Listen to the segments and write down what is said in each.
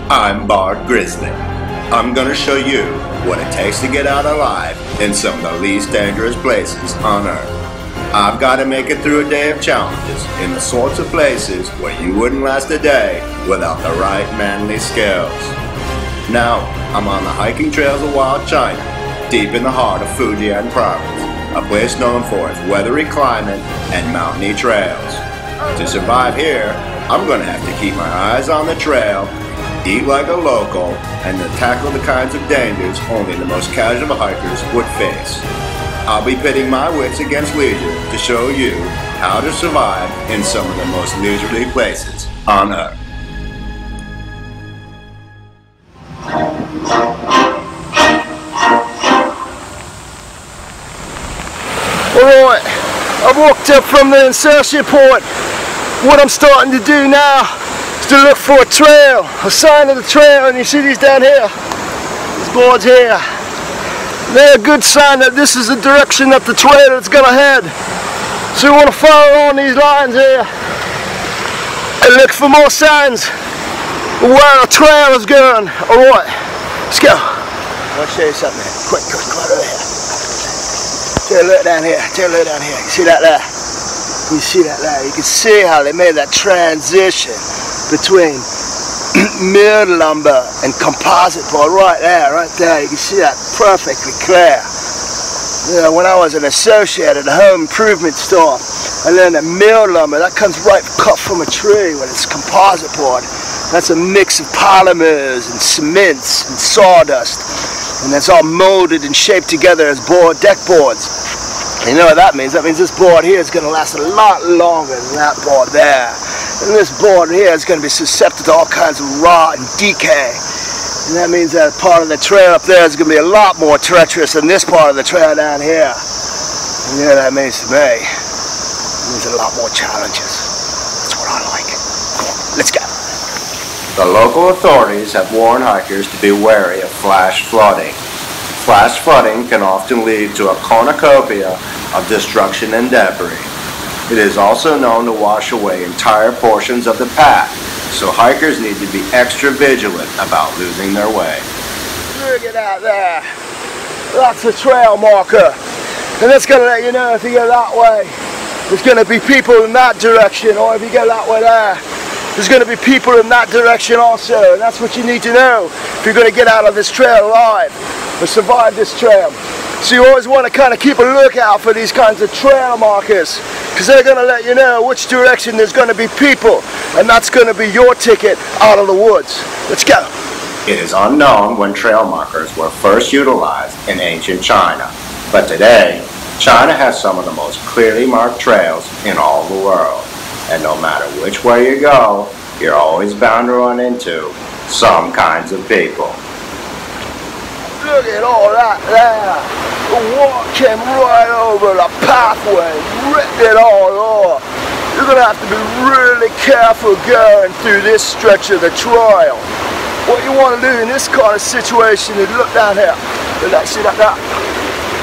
I'm Bart Grizzly. I'm gonna show you what it takes to get out alive in some of the least dangerous places on Earth. I've got to make it through a day of challenges in the sorts of places where you wouldn't last a day without the right manly skills. Now, I'm on the hiking trails of Wild China, deep in the heart of Fujian Province, a place known for its weathery climate and mountainy trails. To survive here, I'm gonna have to keep my eyes on the trail, eat like a local, and to tackle the kinds of dangers only the most casual hikers would face. I'll be pitting my wits against leisure to show you how to survive in some of the most leisurely places on Earth. Alright, I've walked up from the insertion point. What I'm starting to do now is to look for a trail, a sign of the trail, and you see these down here, these boards here. They're a good sign that this is the direction that the trail is going to head. So you want to follow on these lines here and look for more signs of where the trail is going. Alright, let's go. I want to show you something here. Quick, come over here. Take a look down here, take a look down here. You see that there? You see that there? You can see how they made that transition between milled lumber and composite board right there, right there. You can see that perfectly clear. You know, when I was an associate at a home improvement store, I learned that milled lumber, that comes right cut from a tree when it's composite board. That's a mix of polymers and cements and sawdust. And that's all molded and shaped together as deck boards. You know what that means? That means this board here is going to last a lot longer than that board there. And this board here is going to be susceptible to all kinds of rot and decay. And that means that part of the trail up there is going to be a lot more treacherous than this part of the trail down here. And you know what that means to me? It means a lot more challenges. That's what I like. Come on, let's go. The local authorities have warned hikers to be wary of flash flooding. Flash flooding can often lead to a cornucopia of destruction and debris. It is also known to wash away entire portions of the path, so hikers need to be extra vigilant about losing their way. Look at that there. That's a trail marker. And that's going to let you know if you go that way, there's going to be people in that direction, or if you go that way there, there's going to be people in that direction also. And that's what you need to know if you're going to get out of this trail alive or survive this trail. So you always want to kind of keep a lookout for these kinds of trail markers, because they're going to let you know which direction there's going to be people, and that's going to be your ticket out of the woods. Let's go. It is unknown when trail markers were first utilized in ancient China, but today, China has some of the most clearly marked trails in all the world. And no matter which way you go, you're always bound to run into some kinds of people. Look at all that there. The water came right over the pathway, ripped it all off. You're going to have to be really careful going through this stretch of the trail. What you want to do in this kind of situation is look down here. Look at that, see that there?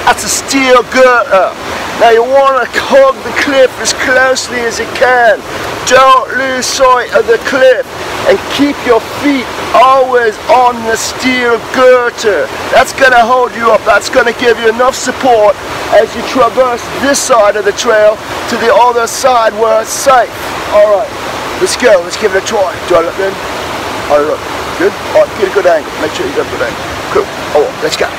That's a steel girder. Now you want to hug the cliff as closely as you can. Don't lose sight of the cliff, and keep your feet always on the steel girder. That's going to hold you up. That's going to give you enough support as you traverse this side of the trail to the other side where it's safe. Alright, let's go. Let's give it a try. Do I look good? Alright, look. Good? Alright, get a good angle. Make sure you get a good angle. Cool. Alright, let's go.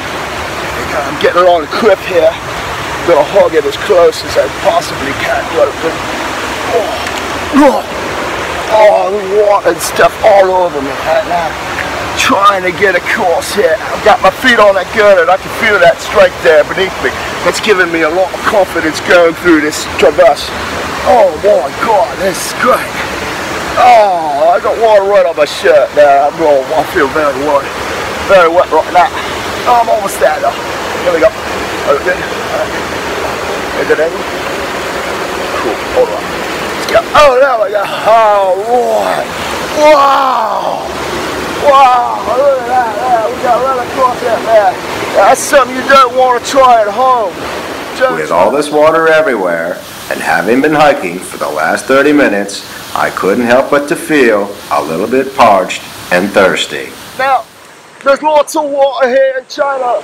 I'm getting it on the cliff here. I'm going to hug it as close as I possibly can. Oh, the water and stuff all over me right now. Trying to get across here. I've got my feet on that girder and I can feel that strike there beneath me. That's giving me a lot of confidence going through this traverse. Oh my God, this is great. Oh, I got water right on my shirt now. I feel very wet. Very wet right now. Oh, I'm almost there though. Here we go. Oh, good. Is it any? Cool. Hold on. Let's go. Oh, there we go. Oh, boy. Wow. Wow. Look at that. There. We got right across that there. That's something you don't want to try at home. With all this water everywhere, and having been hiking for the last 30 minutes, I couldn't help but to feel a little bit parched and thirsty. Now, there's lots of water here in China.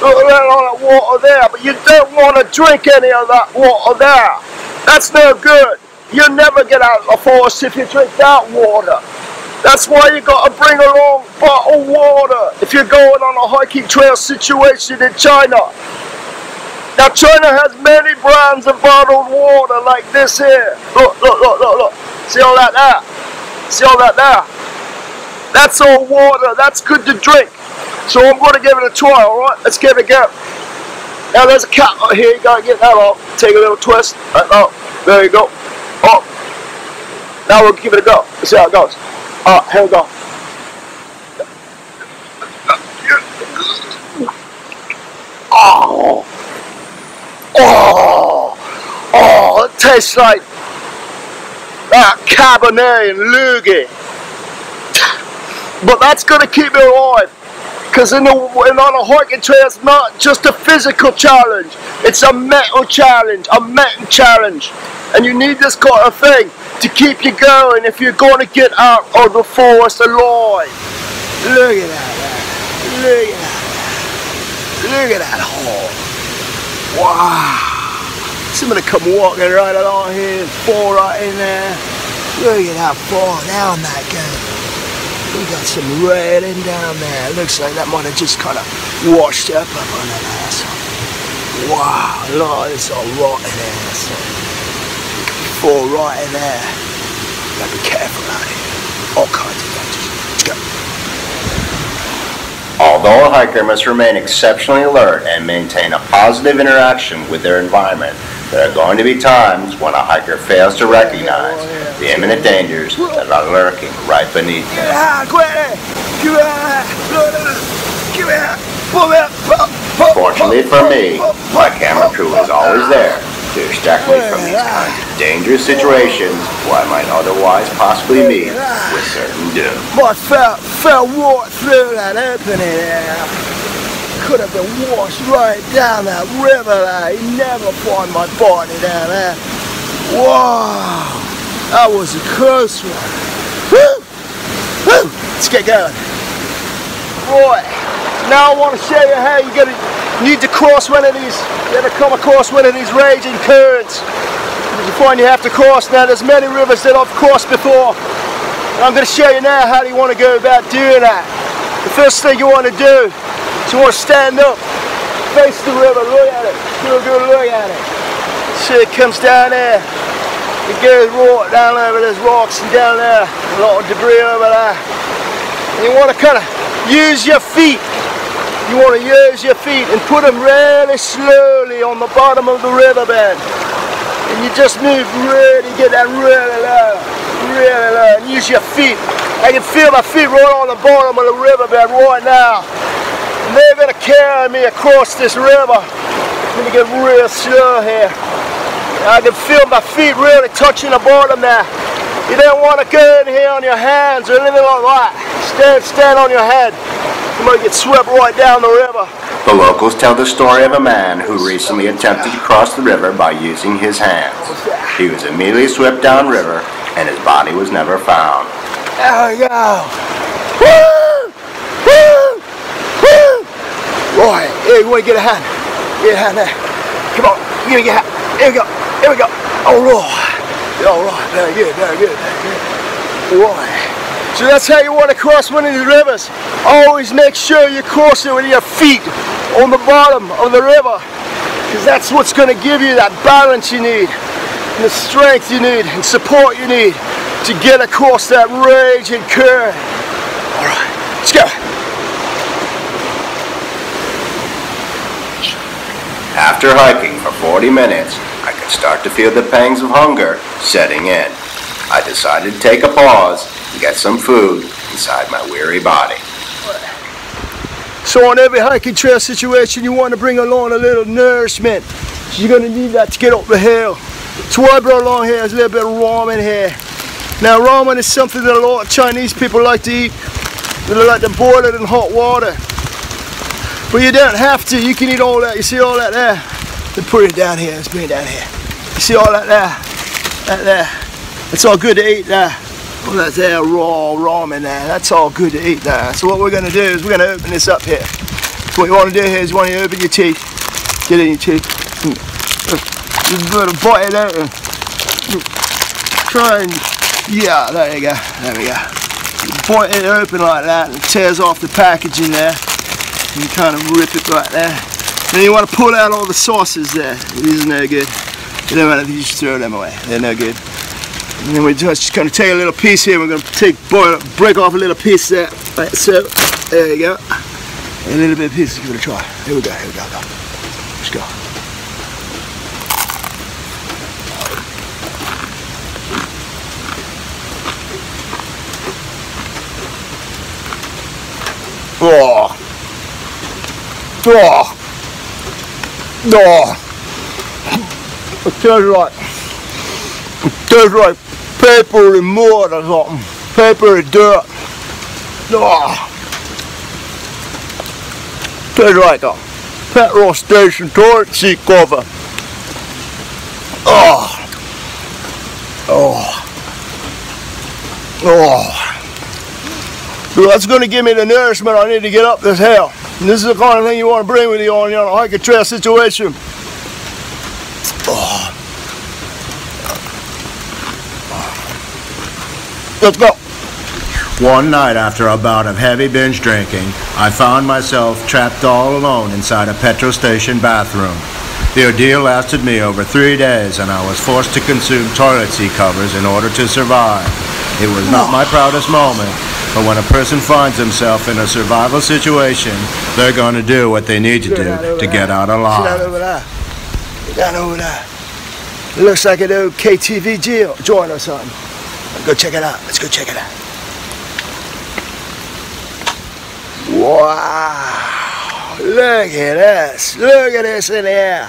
Look at all that water there, but you don't want to drink any of that water there. That's no good. You'll never get out of the forest if you drink that water. That's why you got to bring along bottled water if you're going on a hiking trail situation in China. Now China has many brands of bottled water like this here. Look, look, look, look, look. See all that there? See all that there? That's all water. That's good to drink. So I'm going to give it a try, alright? Let's give it a go. Now there's a cap right here. You got to get that off. Take a little twist. Oh, there you go. Oh. Now we'll give it a go. Let's see how it goes. Alright, here we go. Oh. Oh. Oh, it tastes like that Cabernet and Loogie. But that's going to keep you alive. Because on a hiking trail, it's not just a physical challenge. It's a mental challenge, And you need this kind of thing to keep you going if you're going to get out of the forest alive. Look at that, man. Look at that. Look at that hole. Wow. Somebody come walking right along here and fall right in there. Look at how far down that goes. We got some railing down there. It looks like that might have just kind of washed up under there. So. Wow, look, it's all rotten there. So. Fall right in there. You gotta be careful out here. All kinds of dangers. Let's go. Although a hiker must remain exceptionally alert and maintain a positive interaction with their environment, there are going to be times when a hiker fails to recognize the imminent dangers that are lurking right beneath them. Fortunately for me, my camera crew is always there to extract me from these kinds of dangerous situations where I might otherwise possibly meet with certain doom. I fell right through that opening there. Could have been washed right down that river there. You never find my body down there. Wow, that was a close one. Woo! Woo! Let's get going. Right, now I want to show you how you're going to need to cross one of these, you're going to come across one of these raging currents. You find you have to cross. Now there's many rivers that I've crossed before. And I'm going to show you now how you want to go about doing that. The first thing you want to do, you want to stand up, face the river, look at it, do a good look at it. See it comes down there, it goes right down over those rocks and down there, a lot of debris over there. And you want to kind of use your feet, and put them really slowly on the bottom of the riverbed. And you just move really, get that really low, and use your feet. I can feel my feet right on the bottom of the riverbed right now. And they're going to carry me across this river. I'm going to get real slow here. I can feel my feet really touching the bottom there. You don't want to go in here on your hands or anything like that. Stand on your head. You might get swept right down the river. The locals tell the story of a man who recently attempted to cross the river by using his hands. He was immediately swept downriver and his body was never found. There we go. Woo! Woo! Woo! Right, here, you want to get a hand. Get a hand there. Come on, give me your hand. Here we go. Here we go. All right, very good, very good, very good. Right. So that's how you want to cross one of these rivers. Always make sure you cross it with your feet on the bottom of the river, because that's what's going to give you that balance you need, and the strength you need, and support you need to get across that raging current. All right, let's go. After hiking for 40 minutes, I could start to feel the pangs of hunger setting in. I decided to take a pause and get some food inside my weary body. So on every hiking trail situation, you want to bring along a little nourishment. So you're going to need that to get up the hill. So what I brought along here is a little bit of ramen here. Now ramen is something that a lot of Chinese people like to eat. They like to boil it in hot water. But you don't have to, you can eat all that. You see all that there? Then put it down here, let's bring it down here. You see all that there? That there. It's all good to eat there. Well, that's our raw ramen there. That's all good to eat there. So what we're going to do is we're going to open this up here. So what you want to do here is you want to open your teeth. Get in your teeth. Just going to bite it out and try and, yeah, there you go. There we go. You bite it open like that and it tears off the packaging there. You kind of rip it right there. Then you want to pull out all the sauces there. These are no good. You don't matter if you just throw them away. They're no good. And then we're just going to take a little piece here. We're going to break off a little piece there. Like so. There you go. A little bit of piece. Give it a try. Here we go. Here we go. Let's go. Oh. Oh. Oh. It tastes like. It tastes like paper and mud or something. Paper and dirt. Oh. Tastes like a petrol station toilet seat cover. Oh. Oh. Oh. So that's going to give me the nourishment I need to get up this hill. And this is the kind of thing you want to bring with you on a hiking trail situation. Oh. Let's go. One night after a bout of heavy binge drinking, I found myself trapped all alone inside a petrol station bathroom. The ordeal lasted me over 3 days and I was forced to consume toilet seat covers in order to survive. It was not my proudest moment, but when a person finds himself in a survival situation, they're going to do what they need to do to get out alive. See that over there? Get down over there. It looks like an old KTV joint or something. Let's go check it out. Let's go check it out. Wow. Look at this. Look at this in here.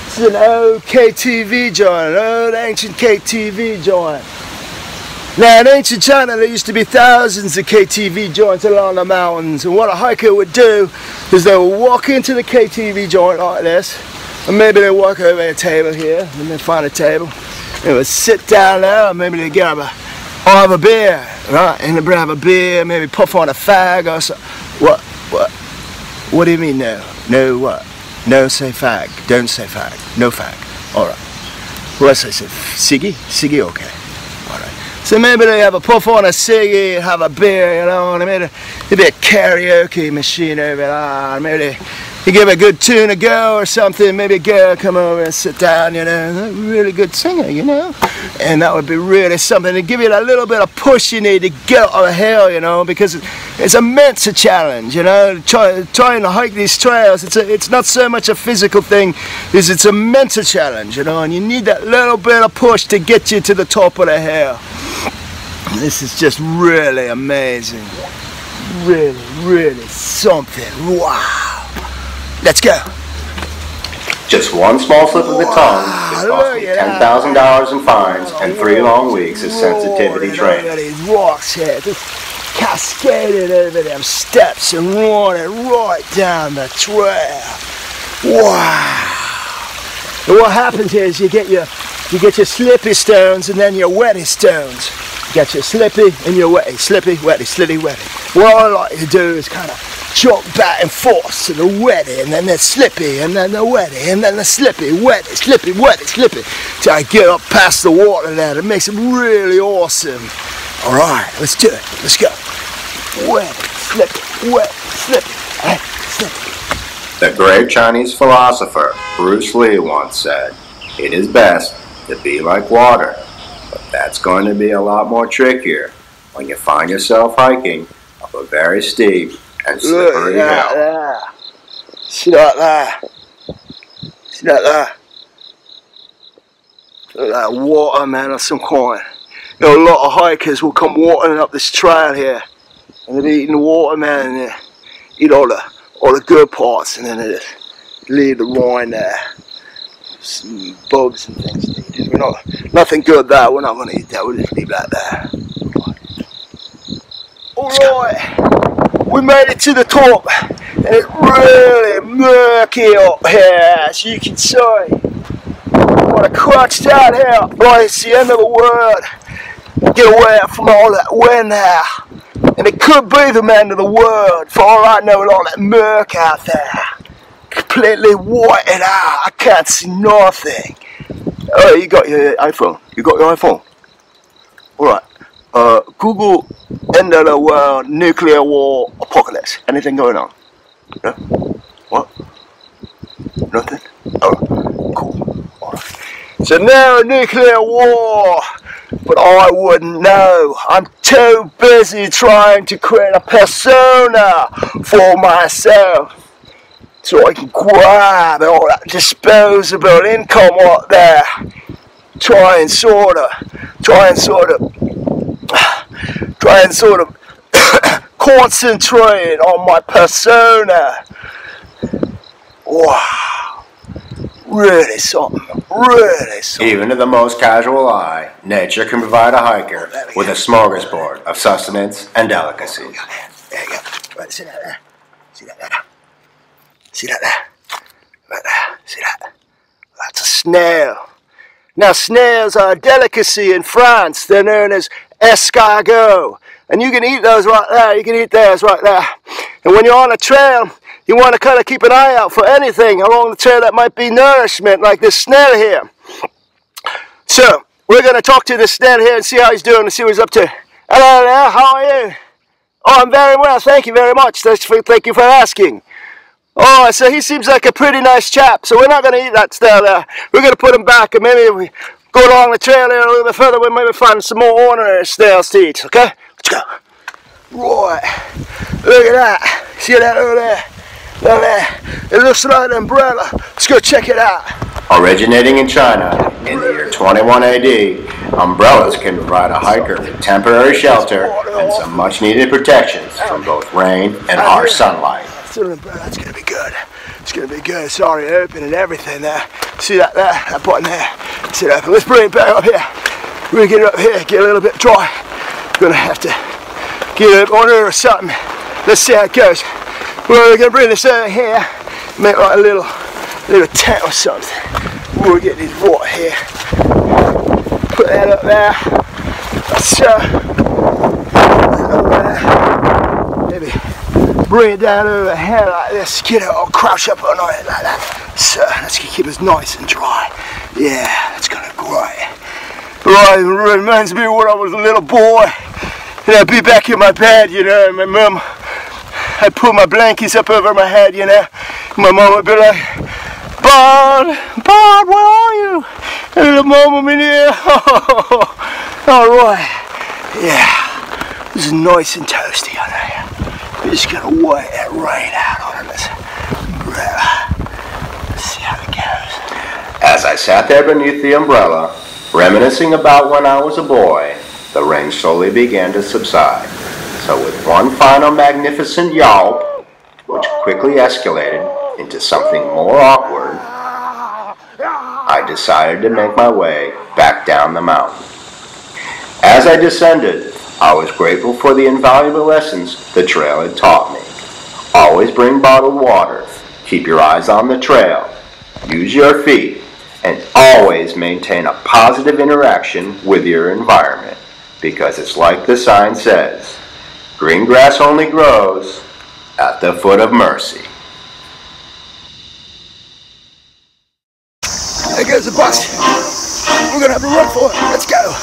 This is an old KTV joint. An old ancient KTV joint. Now in ancient China there used to be thousands of KTV joints along the mountains, and what a hiker would do is they would walk into the KTV joint like this, and maybe they walk over a table here, and they find a table, they would sit down there, and maybe they get have a beer, right? And they have a beer, maybe puff on a fag or something. What do you mean no? No what? No say fag, don't say fag, no fag. Alright. What else I say? Ciggy? Ciggy, okay. Alright. So maybe they have a puff on a ciggy, have a beer, you know, and maybe a karaoke machine over there. Maybe you give a good tune a go or something. Maybe a girl come over and sit down, you know, a really good singer, you know. And that would be really something to give you that little bit of push you need to get out of the hell, you know, because it's immense a challenge, you know, trying to hike these trails. It's not so much a physical thing, it's a mental challenge, you know, and you need that little bit of push to get you to the top of the hill. This is just really amazing. Really, really something. Wow. Let's go. Just one small slip of the tongue could cost me $10,000 in fines and 3 long weeks of sensitivity training. Look at these rocks here, just cascaded over them steps and running right down the trail. Wow. And what happens here is you get your slippy stones and then your wetty stones. You get your slippy and your wetty, slippy, wetty, slitty, wetty. What I like to do is kind of jump back and forth to the wetty, and then the slippy, and then the wetty, and then the slippy, wetty, slippy, wetty, slippy, till I get up past the water there. It makes it really awesome. All right, let's do it. Let's go. Wetty, slippy, wetty, slippy, slippy. The great Chinese philosopher Bruce Lee once said, "It is best to be like water," but that's going to be a lot more trickier when you find yourself hiking up a very steep and slippery hill. There. See that there? See that there? Look at that water, man, of some kind. You know, a lot of hikers will come watering up this trail here, and they'll be eating the water, man, and they eat all the good parts, and then they just leave the rind there. Some bugs and things. Nothing good there. We're not going to eat that. We'll just leave that there. Alright, we made it to the top, and it's really murky up here, as you can see. What a crutch down here, like it's the end of the world. Get away from all that wind there. And it could be the end of the world, for all I know, with all that murk out there. Completely whited out. I can't see nothing. Oh, you got your iPhone. You got your iPhone. Alright. Google end of the world, nuclear war, apocalypse. Anything going on? No? What? Nothing? Oh, cool. Alright. So no nuclear war. But I wouldn't know. I'm too busy trying to create a persona for myself. So I can grab all that disposable income out there. Try and sort of concentrate on my persona. Wow. Really something. Really something. Even to the most casual eye, nature can provide a hiker with a smorgasbord of sustenance and delicacy. There you go. Right, see that there? See that there? See that there? Right there. See that? That's a snail. Now, snails are a delicacy in France. They're known as escargots. And you can eat those right there. You can eat theirs right there. And when you're on a trail, you want to kind of keep an eye out for anything along the trail that might be nourishment, like this snail here. So, we're going to talk to this snail here and see how he's doing and see what he's up to. Hello there, how are you? Oh, I'm very well, thank you very much. Thank you for asking. Oh, so he seems like a pretty nice chap, so we're not going to eat that snail there. We're going to put him back, and maybe if we go along the trail here a little bit further, we'll maybe find some more ordinary snails to eat, okay? Let's go. Right, look at that. See that over there? Down there. It looks like an umbrella. Let's go check it out. Originating in China in the year 21 AD, umbrellas can provide a hiker with temporary shelter and some much-needed protections from both rain and harsh sunlight. That's going to be good. It's going to be good. It's already open and everything there. See that there? That button there. See that? Let's bring it back up here. We're going to get it up here, get a little bit dry. We're going to have to get it under or something. Let's see how it goes. We're going to bring this over here, make like a little tent or something. We'll get these water here. Put that up there. So, maybe bring it down over here like this. Get it all crouch up on it like that. So, let's keep it nice and dry. Yeah, that's going to be great. Right, it reminds me of when I was a little boy. And I'd be back in my bed, you know, and my mum, I'd put my blankets up over my head, you know. My mom would be like, Bard, where are you? And little mom, I'm in here. Alright. Yeah. This is nice and toasty on here. We're just gonna wait that rain out on this. Let's see how it goes. As I sat there beneath the umbrella, reminiscing about when I was a boy, the rain slowly began to subside. So with one final magnificent yelp, which quickly escalated into something more awkward, I decided to make my way back down the mountain. As I descended, I was grateful for the invaluable lessons the trail had taught me. Always bring bottled water, keep your eyes on the trail, use your feet, and always maintain a positive interaction with your environment, because it's like the sign says, green grass only grows at the foot of mercy. There goes the bus. We're gonna have to run for it. Let's go.